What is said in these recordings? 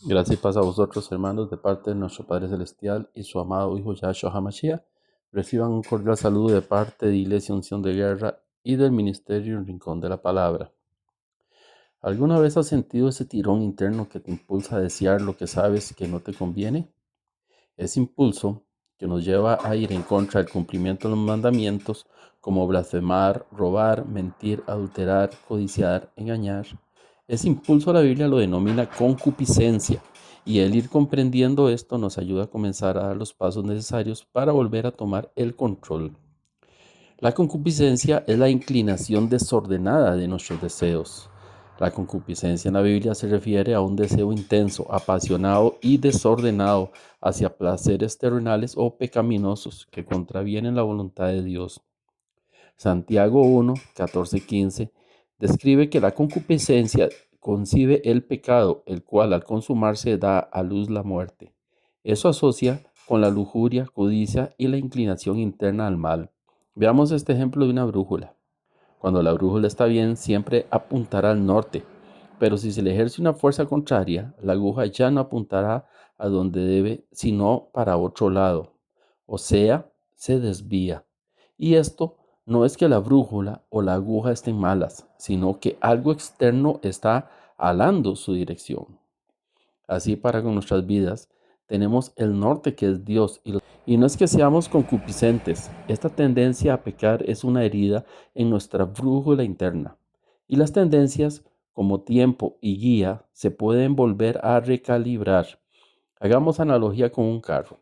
Gracias y paz a vosotros, hermanos, de parte de nuestro Padre Celestial y su amado Hijo Yahshua HaMashiach. Reciban un cordial saludo de parte de Iglesia Unción de Guerra y del Ministerio Rincón de la Palabra. ¿Alguna vez has sentido ese tirón interno que te impulsa a desear lo que sabes que no te conviene? Ese impulso que nos lleva a ir en contra del cumplimiento de los mandamientos, como blasfemar, robar, mentir, adulterar, codiciar, engañar. Ese impulso la Biblia lo denomina concupiscencia, y el ir comprendiendo esto nos ayuda a comenzar a dar los pasos necesarios para volver a tomar el control. La concupiscencia es la inclinación desordenada de nuestros deseos. La concupiscencia en la Biblia se refiere a un deseo intenso, apasionado y desordenado hacia placeres terrenales o pecaminosos que contravienen la voluntad de Dios. Santiago 1, 14, 15 describe que la concupiscencia concibe el pecado, el cual al consumarse da a luz la muerte. Eso asocia con la lujuria, codicia y la inclinación interna al mal. Veamos este ejemplo de una brújula. Cuando la brújula está bien, siempre apuntará al norte, pero si se le ejerce una fuerza contraria, la aguja ya no apuntará a donde debe, sino para otro lado, o sea, se desvía. Y esto no es que la brújula o la aguja estén malas, sino que algo externo está alando su dirección. Así para con nuestras vidas, tenemos el norte que es Dios y no es que seamos concupiscentes. Esta tendencia a pecar es una herida en nuestra brújula interna. Y las tendencias, como tiempo y guía, se pueden volver a recalibrar. Hagamos analogía con un carro.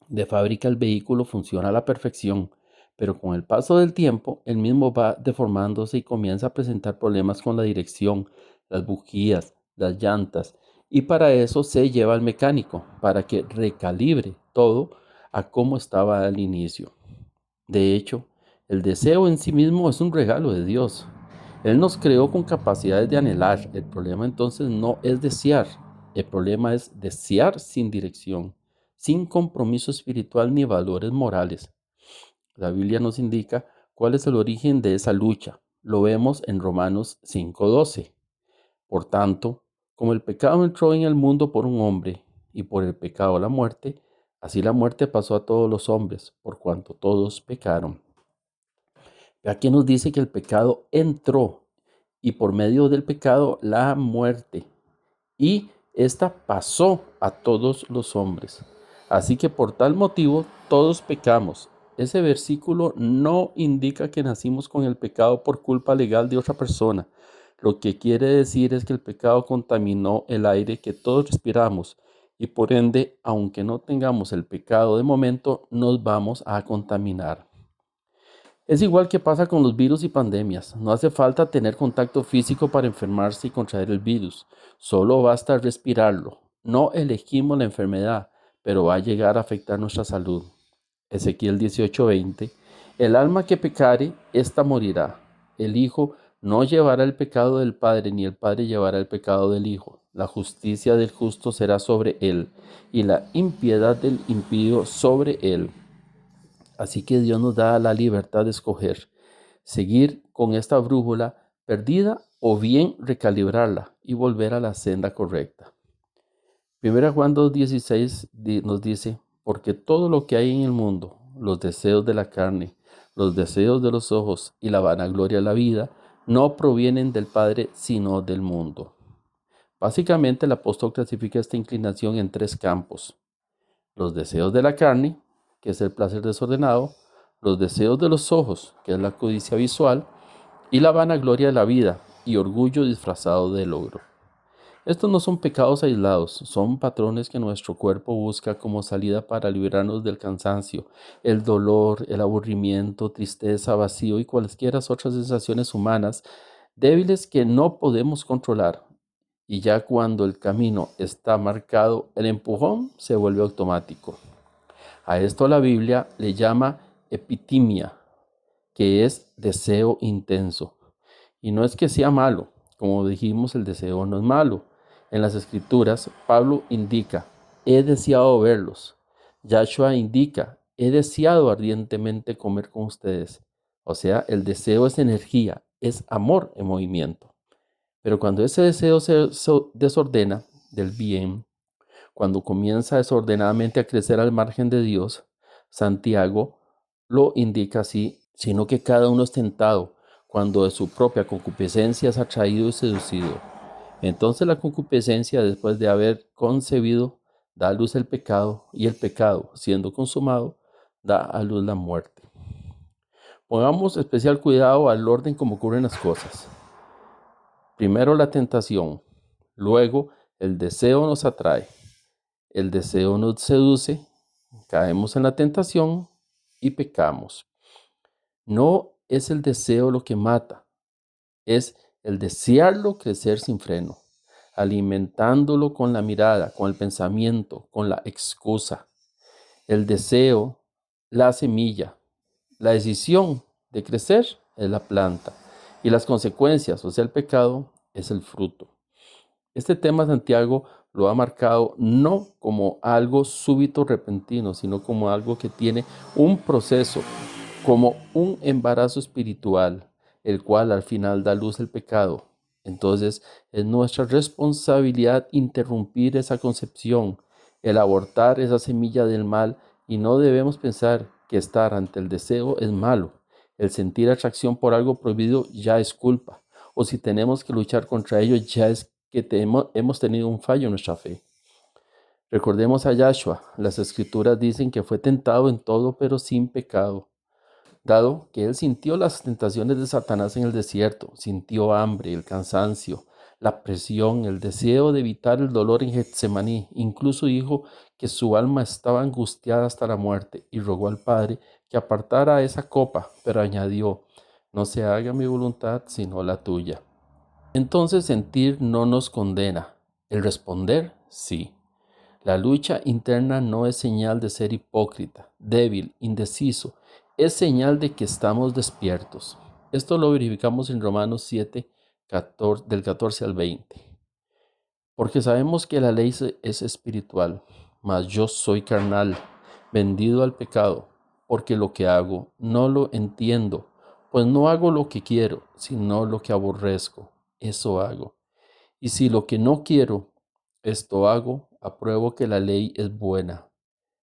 De fábrica el vehículo funciona a la perfección, pero con el paso del tiempo el mismo va deformándose y comienza a presentar problemas con la dirección, las bujías, las llantas, y para eso se lleva al mecánico, para que recalibre todo a como estaba al inicio. De hecho, el deseo en sí mismo es un regalo de Dios. Él nos creó con capacidades de anhelar. El problema entonces no es desear, el problema es desear sin dirección, sin compromiso espiritual ni valores morales. La Biblia nos indica cuál es el origen de esa lucha. Lo vemos en Romanos 5:12. Por tanto, como el pecado entró en el mundo por un hombre, y por el pecado la muerte, así la muerte pasó a todos los hombres, por cuanto todos pecaron. Aquí nos dice que el pecado entró y por medio del pecado la muerte. Y esta pasó a todos los hombres. Así que por tal motivo todos pecamos. Ese versículo no indica que nacimos con el pecado por culpa legal de otra persona. Lo que quiere decir es que el pecado contaminó el aire que todos respiramos y por ende, aunque no tengamos el pecado de momento, nos vamos a contaminar. Es igual que pasa con los virus y pandemias. No hace falta tener contacto físico para enfermarse y contraer el virus. Solo basta respirarlo. No elegimos la enfermedad, pero va a llegar a afectar nuestra salud. Ezequiel 18:20. El alma que pecare, ésta morirá. El Hijo no llevará el pecado del Padre, ni el Padre llevará el pecado del Hijo. La justicia del justo será sobre él, y la impiedad del impío sobre él. Así que Dios nos da la libertad de escoger, seguir con esta brújula perdida o bien recalibrarla y volver a la senda correcta. Primera Juan 2:16 nos dice, porque todo lo que hay en el mundo, los deseos de la carne, los deseos de los ojos y la vanagloria de la vida, no provienen del Padre, sino del mundo. Básicamente el apóstol clasifica esta inclinación en tres campos: los deseos de la carne, que es el placer desordenado; los deseos de los ojos, que es la codicia visual; y la vanagloria de la vida y orgullo disfrazado de logro. Estos no son pecados aislados, son patrones que nuestro cuerpo busca como salida para librarnos del cansancio, el dolor, el aburrimiento, tristeza, vacío y cualesquiera otras sensaciones humanas débiles que no podemos controlar. Y ya cuando el camino está marcado, el empujón se vuelve automático. A esto la Biblia le llama epitimia, que es deseo intenso. Y no es que sea malo, como dijimos, el deseo no es malo. En las Escrituras, Pablo indica, he deseado verlos. Yahshua indica, he deseado ardientemente comer con ustedes. O sea, el deseo es energía, es amor en movimiento. Pero cuando ese deseo se desordena, del bien, cuando comienza desordenadamente a crecer al margen de Dios, Santiago lo indica así, sino que cada uno es tentado cuando de su propia concupiscencia es atraído y seducido. Entonces la concupiscencia, después de haber concebido, da a luz el pecado, y el pecado, siendo consumado, da a luz la muerte. Pongamos especial cuidado al orden como ocurren las cosas. Primero la tentación, luego el deseo nos atrae, el deseo nos seduce, caemos en la tentación y pecamos. No es el deseo lo que mata, es el desearlo crecer sin freno, alimentándolo con la mirada, con el pensamiento, con la excusa. El deseo, la semilla, la decisión de crecer es la planta y las consecuencias, o sea, el pecado, es el fruto. Este tema Santiago lo ha marcado no como algo súbito repentino, sino como algo que tiene un proceso, como un embarazo espiritual, el cual al final da luz el pecado. Entonces es nuestra responsabilidad interrumpir esa concepción, el abortar esa semilla del mal, y no debemos pensar que estar ante el deseo es malo. El sentir atracción por algo prohibido ya es culpa, o si tenemos que luchar contra ello ya es que hemos tenido un fallo en nuestra fe. Recordemos a Yahshua. Las escrituras dicen que fue tentado en todo, pero sin pecado. Dado que él sintió las tentaciones de Satanás en el desierto, sintió hambre, el cansancio, la presión, el deseo de evitar el dolor en Getsemaní, incluso dijo que su alma estaba angustiada hasta la muerte y rogó al Padre que apartara esa copa, pero añadió, no se haga mi voluntad sino la tuya. Entonces sentir no nos condena, el responder sí. La lucha interna no es señal de ser hipócrita, débil, indeciso, es señal de que estamos despiertos. Esto lo verificamos en Romanos 7, del 14 al 20. Porque sabemos que la ley es espiritual, mas yo soy carnal, vendido al pecado, porque lo que hago no lo entiendo, pues no hago lo que quiero, sino lo que aborrezco, eso hago. Y si lo que no quiero, esto hago, apruebo que la ley es buena.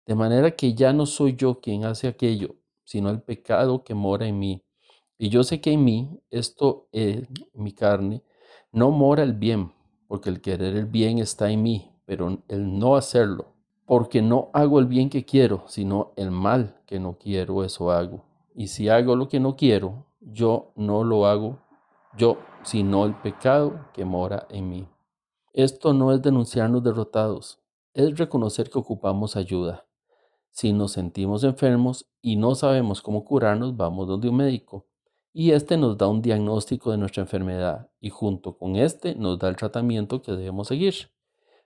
De manera que ya no soy yo quien hace aquello, sino el pecado que mora en mí. Y yo sé que en mí, esto es mi carne, no mora el bien, porque el querer el bien está en mí, pero el no hacerlo, porque no hago el bien que quiero, sino el mal que no quiero, eso hago. Y si hago lo que no quiero, yo no lo hago yo, sino el pecado que mora en mí. Esto no es denunciarnos derrotados, es reconocer que ocupamos ayuda. Si nos sentimos enfermos y no sabemos cómo curarnos, vamos donde un médico. Y este nos da un diagnóstico de nuestra enfermedad y junto con este nos da el tratamiento que debemos seguir.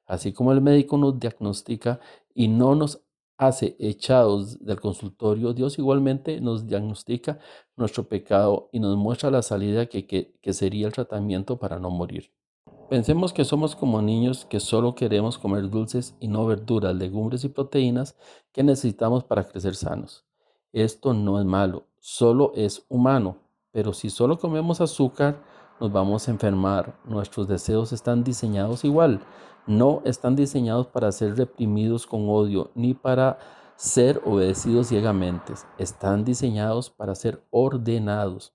Así como el médico nos diagnostica y no nos hace echados del consultorio, Dios igualmente nos diagnostica nuestro pecado y nos muestra la salida que sería el tratamiento para no morir. Pensemos que somos como niños que solo queremos comer dulces y no verduras, legumbres y proteínas que necesitamos para crecer sanos. Esto no es malo, solo es humano, pero si solo comemos azúcar, nos vamos a enfermar. Nuestros deseos están diseñados igual, no están diseñados para ser reprimidos con odio ni para ser obedecidos ciegamente, están diseñados para ser ordenados.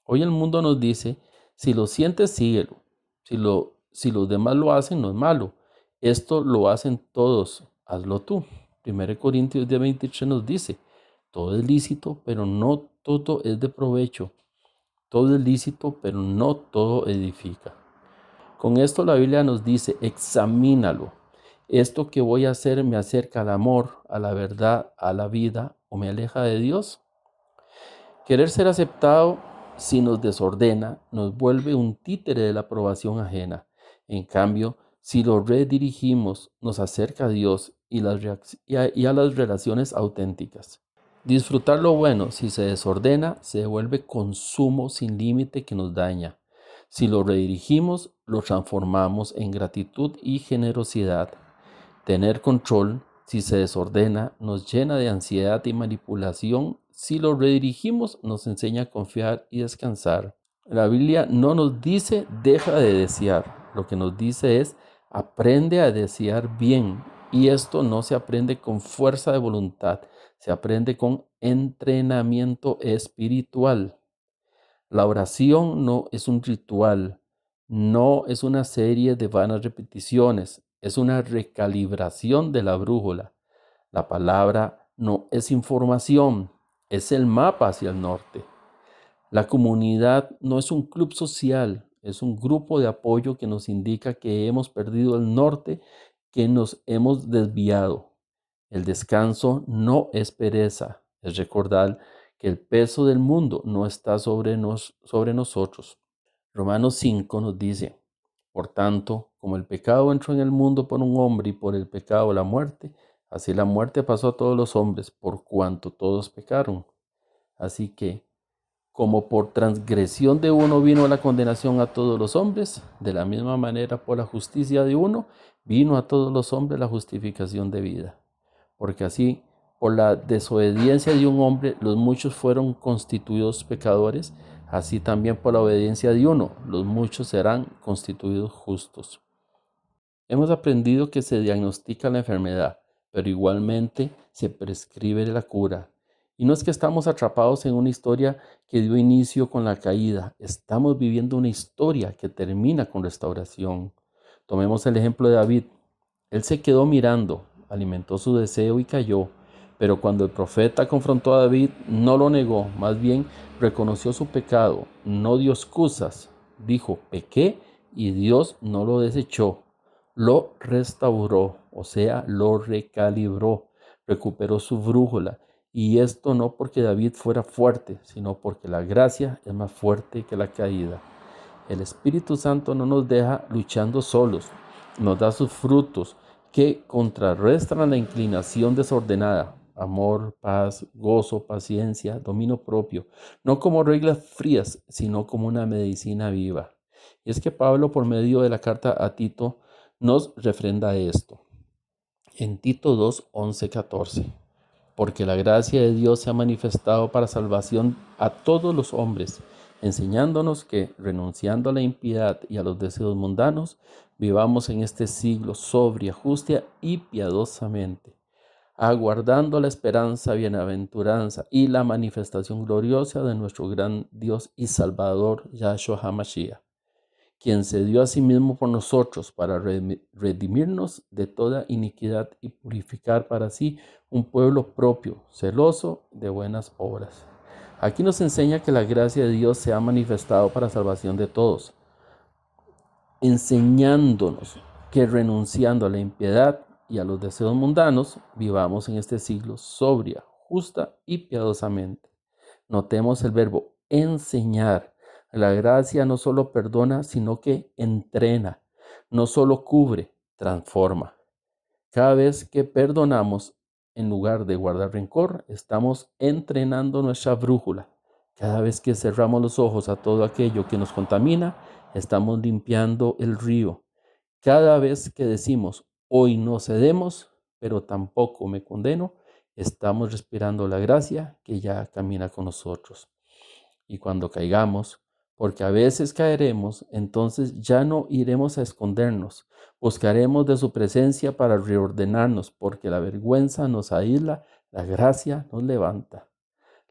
Hoy el mundo nos dice, si lo sientes, síguelo. Si los demás lo hacen, no es malo. Esto lo hacen todos, hazlo tú. 1 Corintios 10:23 nos dice, todo es lícito, pero no todo es de provecho. Todo es lícito, pero no todo edifica. Con esto la Biblia nos dice, examínalo. ¿Esto que voy a hacer me acerca al amor, a la verdad, a la vida o me aleja de Dios? Querer ser aceptado si nos desordena, nos vuelve un títere de la aprobación ajena. En cambio, si lo redirigimos, nos acerca a Dios y a las relaciones auténticas. Disfrutar lo bueno, si se desordena, se vuelve consumo sin límite que nos daña. Si lo redirigimos, lo transformamos en gratitud y generosidad. Tener control, si se desordena, nos llena de ansiedad y manipulación. Si lo redirigimos, nos enseña a confiar y descansar. La Biblia no nos dice deja de desear, lo que nos dice es Aprende a desear bien, y esto no se aprende con fuerza de voluntad, se aprende con entrenamiento espiritual. La oración no es un ritual, no es una serie de vanas repeticiones, es una recalibración de la brújula. La palabra no es información, es el mapa hacia el norte. La comunidad no es un club social, es un grupo de apoyo que nos indica que hemos perdido el norte, que nos hemos desviado. El descanso no es pereza, es recordar que el peso del mundo no está sobre nosotros. Romanos 5 nos dice, por tanto, como el pecado entró en el mundo por un hombre y por el pecado la muerte, así la muerte pasó a todos los hombres por cuanto todos pecaron. Así que, como por transgresión de uno vino la condenación a todos los hombres, de la misma manera por la justicia de uno vino a todos los hombres la justificación de vida. Porque así, por la desobediencia de un hombre, los muchos fueron constituidos pecadores, así también por la obediencia de uno, los muchos serán constituidos justos. Hemos aprendido que se diagnostica la enfermedad, pero igualmente se prescribe la cura. Y no es que estamos atrapados en una historia que dio inicio con la caída, estamos viviendo una historia que termina con restauración. Tomemos el ejemplo de David. Él se quedó mirando, alimentó su deseo y cayó. Pero cuando el profeta confrontó a David, no lo negó, más bien reconoció su pecado, no dio excusas. Dijo, pequé y Dios no lo desechó, lo restauró, o sea, lo recalibró, recuperó su brújula. Y esto no porque David fuera fuerte, sino porque la gracia es más fuerte que la caída. El Espíritu Santo no nos deja luchando solos, nos da sus frutos que contrarrestan la inclinación desordenada, amor, paz, gozo, paciencia, dominio propio, no como reglas frías, sino como una medicina viva. Y es que Pablo, por medio de la carta a Tito, nos refrenda esto. En Tito 2, 11, 14. Porque la gracia de Dios se ha manifestado para salvación a todos los hombres, enseñándonos que, renunciando a la impiedad y a los deseos mundanos, vivamos en este siglo sobria, justa y piadosamente, aguardando la esperanza, bienaventuranza y la manifestación gloriosa de nuestro gran Dios y Salvador, Yahshua HaMashiach, quien se dio a sí mismo por nosotros para redimirnos de toda iniquidad y purificar para sí un pueblo propio, celoso de buenas obras. Aquí nos enseña que la gracia de Dios se ha manifestado para salvación de todos, enseñándonos que renunciando a la impiedad y a los deseos mundanos, vivamos en este siglo sobria, justa y piadosamente. Notemos el verbo enseñar. La gracia no solo perdona, sino que entrena. No solo cubre, transforma. Cada vez que perdonamos, en lugar de guardar rencor, estamos entrenando nuestra brújula. Cada vez que cerramos los ojos a todo aquello que nos contamina, estamos limpiando el río. Cada vez que decimos, hoy no cedemos, pero tampoco me condeno, estamos respirando la gracia que ya camina con nosotros. Y cuando caigamos, porque a veces caeremos, entonces ya no iremos a escondernos, buscaremos de su presencia para reordenarnos, porque la vergüenza nos aísla, la gracia nos levanta.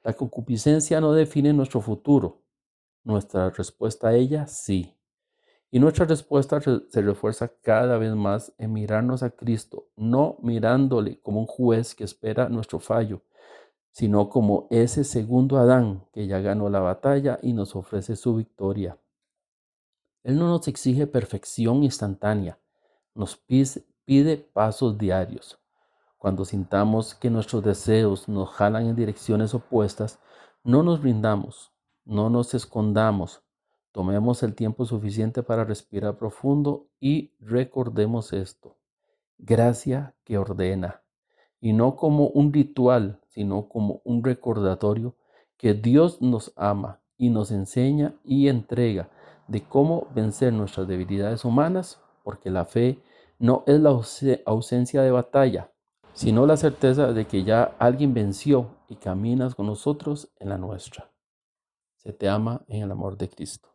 La concupiscencia no define nuestro futuro, nuestra respuesta a ella sí. Y nuestra respuesta se refuerza cada vez más en mirarnos a Cristo, no mirándole como un juez que espera nuestro fallo, sino como ese segundo Adán que ya ganó la batalla y nos ofrece su victoria. Él no nos exige perfección instantánea, nos pide pasos diarios. Cuando sintamos que nuestros deseos nos jalan en direcciones opuestas, no nos rindamos, no nos escondamos. Tomemos el tiempo suficiente para respirar profundo y recordemos esto. Gracia que ordena. Y no como un ritual, sino como un recordatorio que Dios nos ama y nos enseña y entrega de cómo vencer nuestras debilidades humanas, porque la fe no es la ausencia de batalla, sino la certeza de que ya alguien venció y caminas con nosotros en la nuestra. Se te ama en el amor de Cristo.